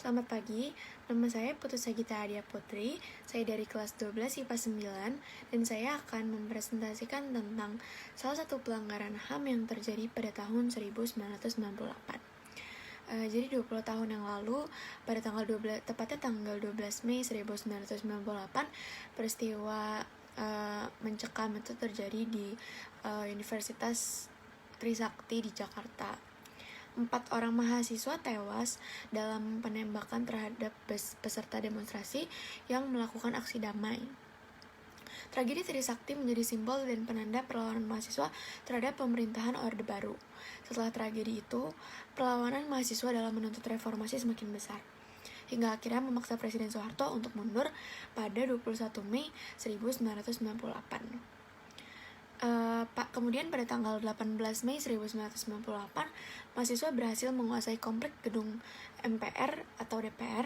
Selamat pagi, nama saya Putu Sagita Adia Putri. Saya dari kelas 12 IPA 9 dan saya akan mempresentasikan tentang salah satu pelanggaran HAM yang terjadi pada tahun 1998. Jadi 20 tahun yang lalu, pada tepatnya tanggal 12 Mei 1998, peristiwa mencekam itu terjadi di Universitas Trisakti di Jakarta. 4 orang mahasiswa tewas dalam penembakan terhadap peserta demonstrasi yang melakukan aksi damai. Tragedi Trisakti menjadi simbol dan penanda perlawanan mahasiswa terhadap pemerintahan Orde Baru. Setelah tragedi itu, perlawanan mahasiswa dalam menuntut reformasi semakin besar, hingga akhirnya memaksa Presiden Soeharto untuk mundur pada 21 Mei 1998. Kemudian pada tanggal 18 Mei 1998, mahasiswa berhasil menguasai komplek gedung MPR atau DPR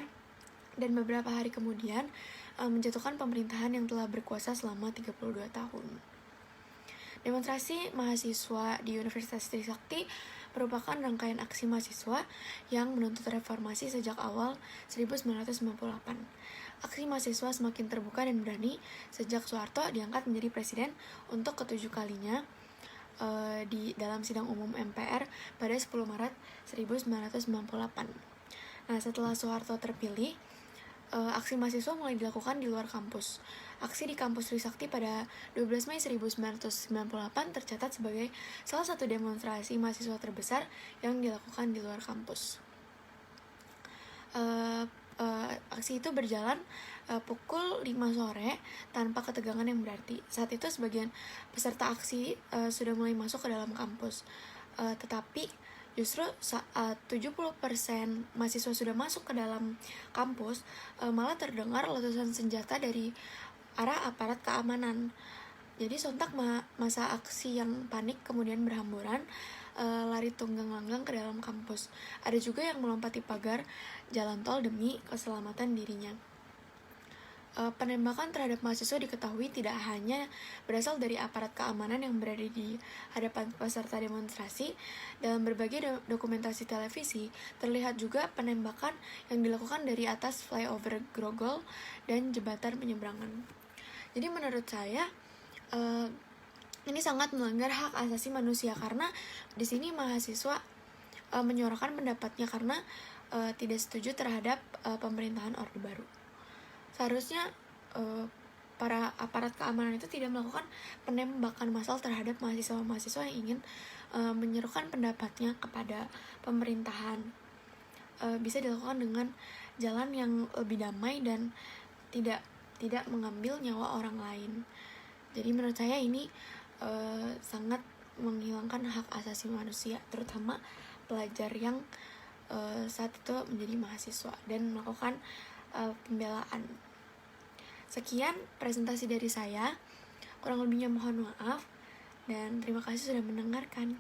dan beberapa hari kemudian menjatuhkan pemerintahan yang telah berkuasa selama 32 tahun. Demonstrasi mahasiswa di Universitas Trisakti merupakan rangkaian aksi mahasiswa yang menuntut reformasi sejak awal 1998. Aksi mahasiswa semakin terbuka dan berani sejak Soeharto diangkat menjadi presiden untuk ke-7 kalinya di dalam sidang umum MPR pada 10 Maret 1998. Nah, setelah Soeharto terpilih, aksi mahasiswa mulai dilakukan di luar kampus. Aksi di kampus Trisakti pada 12 Mei 1998 tercatat sebagai salah satu demonstrasi mahasiswa terbesar yang dilakukan di luar kampus. Aksi itu berjalan pukul 5 sore tanpa ketegangan yang berarti. Saat itu sebagian peserta aksi sudah mulai masuk ke dalam kampus, tetapi justru saat 70% mahasiswa sudah masuk ke dalam kampus, malah terdengar letusan senjata dari arah aparat keamanan. Jadi sontak masa aksi yang panik kemudian berhamburan, lari tunggang-langgang ke dalam kampus. Ada juga yang melompati pagar jalan tol demi keselamatan dirinya. Penembakan terhadap mahasiswa diketahui tidak hanya berasal dari aparat keamanan yang berada di hadapan peserta demonstrasi. Dalam berbagai dokumentasi televisi, terlihat juga penembakan yang dilakukan dari atas flyover Grogol dan jembatan penyeberangan. Jadi menurut saya, ini sangat melanggar hak asasi manusia karena di sini mahasiswa menyuarakan pendapatnya karena tidak setuju terhadap pemerintahan Orde Baru. Seharusnya para aparat keamanan itu tidak melakukan penembakan massal terhadap mahasiswa-mahasiswa yang ingin menyerukan pendapatnya kepada pemerintahan. Bisa dilakukan dengan jalan yang lebih damai dan tidak mengambil nyawa orang lain. Jadi menurut saya ini sangat menghilangkan hak asasi manusia, terutama pelajar yang saat itu menjadi mahasiswa dan melakukan pembelaan. Sekian presentasi dari saya, kurang lebihnya mohon maaf dan terima kasih sudah mendengarkan.